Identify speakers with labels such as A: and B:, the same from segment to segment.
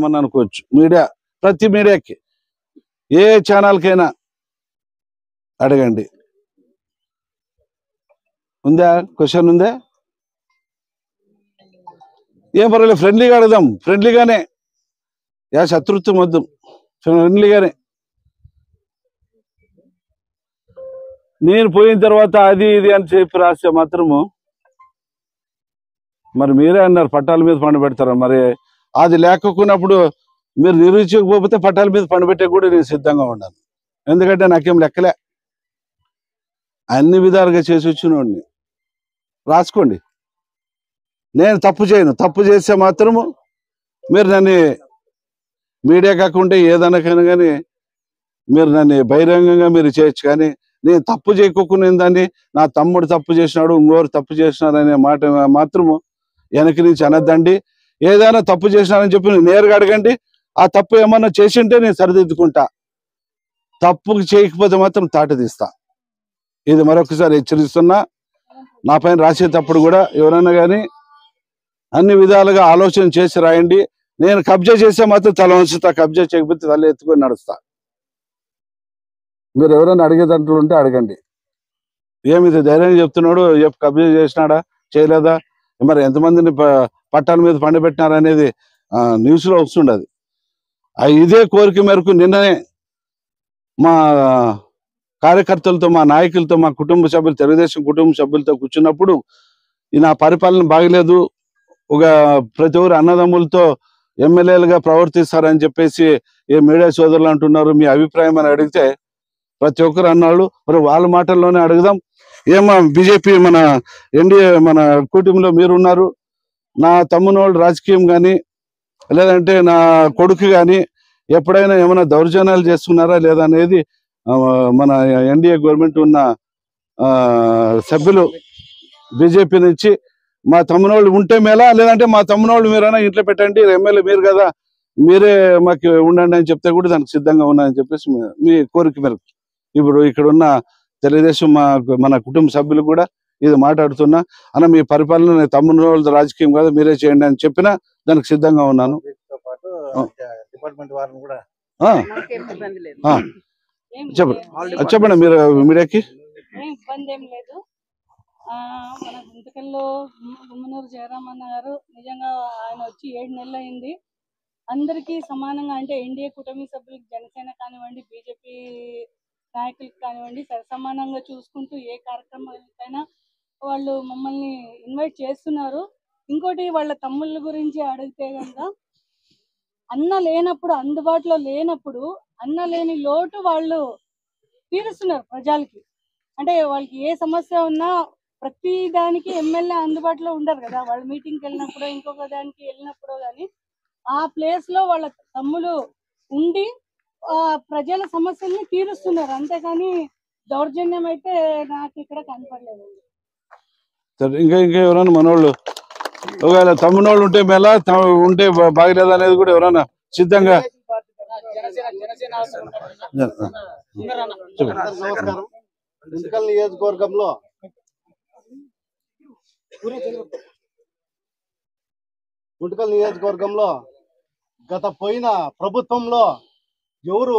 A: ఏమన్నా అనుకోవచ్చు. మీడియా, ప్రతి మీడియాకి, ఏ ఛానల్కైనా అడగండి. ఉందా క్వశ్చన్? ఉందా? ఏం పర్వాలేదు, ఫ్రెండ్లీగా అడుగుదాం. ఫ్రెండ్లీగానే, శత్రుత్వం వద్దు, ఫ్రెండ్లీగానే. నేను పోయిన తర్వాత అది ఇది అని చెప్పి రాస్తే మాత్రము మరి మీరే అన్నారు పట్టాల మీద పండబెడతారా. మరి అది లేకపోయినప్పుడు మీరు నిరూపించకపోతే పట్టాల మీద పండబెట్టే కూడా నేను సిద్ధంగా ఉన్నాను. ఎందుకంటే నాకేం లెక్కలే, అన్ని విధాలుగా చేసి వచ్చినోడిని. రాసుకోండి. నేను తప్పు చేయను. తప్పు చేస్తే మాత్రము మీరు నన్ను మీడియా కాకుండా ఏదైనా కానీ మీరు నన్ను బహిరంగంగా మీరు చేయొచ్చు. కానీ నేను తప్పు చేయకోకుండా దాన్ని నా తమ్ముడు తప్పు చేసినాడు, ఇంకోరు తప్పు చేసినాడు అనే మాట మాత్రము వెనక్కి నుంచి అనద్దండి. ఏదైనా తప్పు చేసినారని చెప్పి నేరుగా అడగండి. ఆ తప్పు ఏమన్నా చేసింటే నేను సరిదిద్దుకుంటా. తప్పు చేయకపోతే మాత్రం తాట తీస్తా. ఇది మరొకసారి హెచ్చరిస్తున్నా. నా పైన రాసేటప్పుడు కూడా ఎవరైనా కానీ అన్ని విధాలుగా ఆలోచన చేసి రాయండి. నేను కబ్జా చేస్తే మాత్రం తల వంచుతా, కబ్జా చేయకపోతే తల ఎత్తుకొని నడుస్తా. మీరు ఎవరైనా అడిగేదంటూ ఉంటే అడగండి. ఏమిది ధైర్యంగా చెప్తున్నాడు, కబ్జా చేసినాడా చేయలేదా, మరి ఎంతమందిని పట్టాల మీద పండబెట్టినారు అనేది న్యూస్లో వస్తుండదు. ఇదే కోరిక మేరకు నిన్ననే మా కార్యకర్తలతో, మా నాయకులతో, మా కుటుంబ సభ్యులు, తెలుగుదేశం కుటుంబ సభ్యులతో కూర్చున్నప్పుడు నా పరిపాలన బాగలేదు, ఒక ప్రతి ఒక్కరు అన్నదమ్ములతో ఎమ్మెల్యేలుగా ప్రవర్తిస్తారని చెప్పేసి ఏ మీడియా సోదరులు అంటున్నారు, మీ అభిప్రాయం అని అడిగితే ప్రతి ఒక్కరు అన్నాళ్ళు. మరి వాళ్ళ మాటల్లోనే అడుగుదాం. ఏమో బీజేపీ మన ఎన్డీఏ మన కూటమిలో మీరున్నారు. నా తమ్మునోళ్ళు రాజకీయం కానీ లేదంటే నా కొడుకు కానీ ఎప్పుడైనా ఏమైనా దౌర్జన్యాలు చేస్తున్నారా లేదా అనేది మన ఎన్డీఏ గవర్నమెంట్ ఉన్న సభ్యులు బీజేపీ నుంచి మా తమ్మునోళ్ళు ఉంటే మేలా, లేదంటే మా తమ్మునోళ్ళు మీరైనా ఇంట్లో పెట్టండి, ఎమ్మెల్యే మీరు కదా, మీరే మాకు ఉండండి అని చెప్తే కూడా దానికి సిద్ధంగా ఉన్నాయని చెప్పేసి మీ కోరిక మేరకు ఇప్పుడు ఇక్కడ ఉన్న తెలుగుదేశం మన కుటుంబ సభ్యులు కూడా ఇది మాట్లాడుతున్నా. అన్న మీ పరిపాలన తమ్మునోళ్ళ రాజకీయం కాదు, మీరే చేయండి అని చెప్పినా దానికి సిద్ధంగా ఉన్నాను. చెప్పండి మీరు మీడియాకి.
B: ఇబ్బంది ఏం లేదు. మన గుంతకల్లో గుమ్మనూరు జయరామన్న గారు నిజంగా ఆయన వచ్చి 7 నెలలు అయింది. అందరికీ సమానంగా, అంటే ఎన్డీఏ కూటమి సభ్యులకు, జనసేన కానివ్వండి, బీజేపీ నాయకులకు కానివ్వండి, సమానంగా చూసుకుంటూ ఏ కార్యక్రమాలకైనా వాళ్ళు మమ్మల్ని ఇన్వైట్ చేస్తున్నారు. ఇంకోటి వాళ్ళ తమ్ముళ్ళ గురించి అడిగితే కనుక అన్న లేనప్పుడు, అందుబాటులో లేనప్పుడు అన్న లేని లోటు వాళ్ళు తీరుస్తున్నారు ప్రజలకి. అంటే వాళ్ళకి ఏ సమస్య ఉన్నా ప్రతి దానికి ఎమ్మెల్యే అందుబాటులో ఉండరు కదా. వాళ్ళు మీటింగ్కి వెళ్ళినప్పుడు, ఇంకొక దానికి వెళ్ళినప్పుడు కానీ ఆ ప్లేస్ లో వాళ్ళ తమ్ముడు ఉండి ప్రజల సమస్యల్ని తీరుస్తున్నారు. అంతేకాని దౌర్జన్యం అయితే నాకు ఇక్కడ కనపడలేదు.
A: ఇంకా ఎవరైనా మనోళ్ళు ఒకవేళ తమ్మునోళ్ళు ఉంటే మేళ ఉంటే బాగలేదు అనేది కూడా ఎవరైనా సిద్ధంగా.
C: నమస్కారం. గుంతకల్ నియోజకవర్గంలో గత పోయిన ప్రభుత్వంలో ఎవరు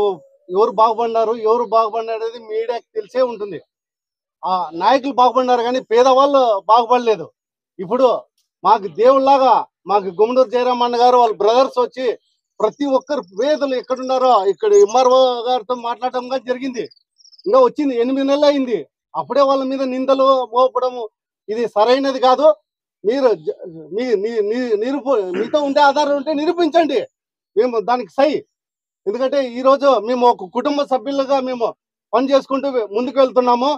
C: బాగుపడినారు, ఎవరు బాగుపడినారనేది మీడియాకి తెలిసే ఉంటుంది. ఆ నాయకులు బాగుపడినారు కానీ పేదవాళ్ళు బాగుపడలేదు. ఇప్పుడు మాకు దేవుళ్ళలాగా మాకు గుమ్మనూరు జయరామన్న గారు వాళ్ళ బ్రదర్స్ వచ్చి ప్రతి ఒక్కరు పేదలు ఎక్కడున్నారో ఇక్కడ ఎంఆర్ఓ గారితో మాట్లాడటం జరిగింది. ఇంకా వచ్చింది 8 నెలలు అయింది. అప్పుడే వాళ్ళ మీద నిందలు మోపడము ఇది సరైనది కాదు. మీరు మీతో ఉండే ఆధారం ఉంటే నిరూపించండి, మేము దానికి సై. ఎందుకంటే ఈరోజు మేము ఒక కుటుంబ సభ్యులుగా మేము పని చేసుకుంటూ ముందుకు వెళ్తున్నాము.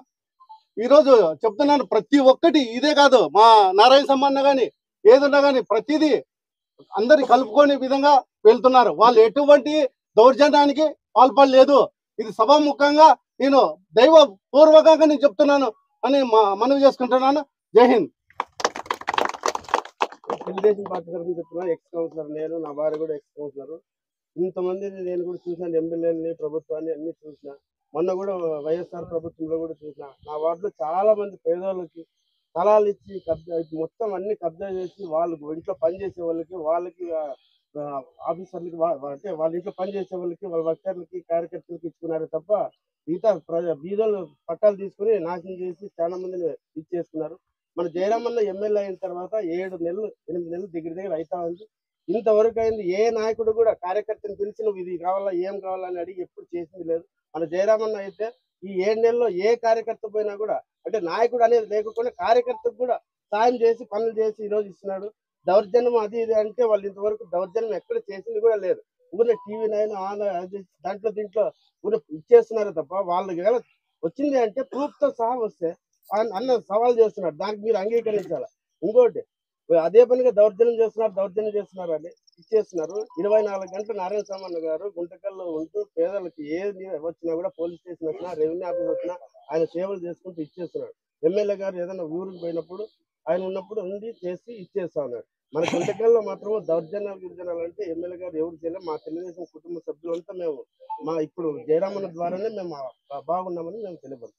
C: ఈరోజు చెప్తున్నాను, ప్రతి ఒక్కటి ఇదే కాదు, మా నారాయణ సమ్మన్న కానీ ఏదన్నా కానీ ప్రతిదీ అందరి కలుపుకునే విధంగా వెళ్తున్నారు. వాళ్ళు ఎటువంటి దౌర్జన్యానికి పాల్పడలేదు. ఇది సభాముఖంగా నేను దైవ పూర్వకంగా నేను చెప్తున్నాను అని మనవి చేసుకుంటున్నాను. జై హింద్.
D: తెలుగుదేశం పార్టీ తరఫున చెప్తున్నా. ఎక్స్ కౌన్సిలర్ నేను, నా భార్య కూడా ఎక్స్ కౌన్సిలర్. ఇంతమందిని నేను కూడా చూసాను, ఎమ్మెల్యేలని, ప్రభుత్వాన్ని అన్ని చూసిన. మొన్న కూడా వైఎస్ఆర్ ప్రభుత్వంలో కూడా చూసిన. నా వార్డులో చాలా మంది పేదవాళ్ళకి స్థలాలు ఇచ్చి కబ్జా మొత్తం అన్ని కబ్జా చేసి వాళ్ళు ఇంట్లో పనిచేసే వాళ్ళకి ఆఫీసర్లకి అంటే వాళ్ళ ఇంట్లో పనిచేసే వాళ్ళకి వాళ్ళ వర్కర్లకి కార్యకర్తలకి ఇచ్చుకున్నారే తప్ప మిగతా బీదోళ్ళు పట్టాలు తీసుకుని నాశనం చేసి చాలా మందిని ఇచ్చేస్తున్నారు. మన జయరామన్న ఎమ్మెల్యే అయిన తర్వాత 7 నెలలు 8 నెలలు దగ్గర అవుతా ఉంది. ఇంతవరకు అయింది ఏ నాయకుడు కూడా కార్యకర్తను పిలిచి నువ్వు ఇది కావాలా ఏం కావాలని అడిగి ఎప్పుడు చేసింది లేదు. మన జయరామన్న అయితే ఈ 7 నెలల్లో ఏ కార్యకర్త పోయినా కూడా అంటే నాయకుడు అనేది లేకుండా కార్యకర్తకు కూడా సాయం చేసి పనులు చేసి ఈ రోజు ఇస్తున్నాడు. దౌర్జన్యం అది ఇది అంటే వాళ్ళు ఇంతవరకు దౌర్జన్యం ఎక్కడ చేసింది కూడా లేదు. ఊరినే TV9 ఆన్ అది దాంట్లో దీంట్లో ఊరినే ఇచ్చేస్తున్నారు తప్ప వాళ్ళకి వచ్చింది అంటే ప్రూఫ్ తో సహా వస్తే అన్న సవాల్ చేస్తున్నాడు, దానికి మీరు అంగీకరించాలి. ఇంకోటి అదే పనిగా దౌర్జన్యం చేస్తున్నారు అని ఇచ్చేస్తున్నారు. 24 గంటలు నారాయణ సామన్న గారు గుంటకల్లో ఉంటూ పేదలకు ఏది వచ్చినా కూడా పోలీస్ స్టేషన్ వచ్చినా రెవెన్యూ ఆఫీస్ వచ్చినా ఆయన సేవలు చేసుకుంటూ ఇచ్చేస్తున్నాడు. ఎమ్మెల్యే గారు ఏదైనా ఊరికి పోయినప్పుడు ఆయన ఉన్నప్పుడు ఉండి చేసి ఇచ్చేస్తా ఉన్నారు. మన గుంటకల్లో మాత్రం గిరిజనాలు అంటే ఎమ్మెల్యే గారు ఎవరు చేయలేదు. మా తెలుగుదేశం కుటుంబ సభ్యులంతా మేము ఇప్పుడు జయరామన్న ద్వారానే మేము బాగున్నామని మేము తెలియదు.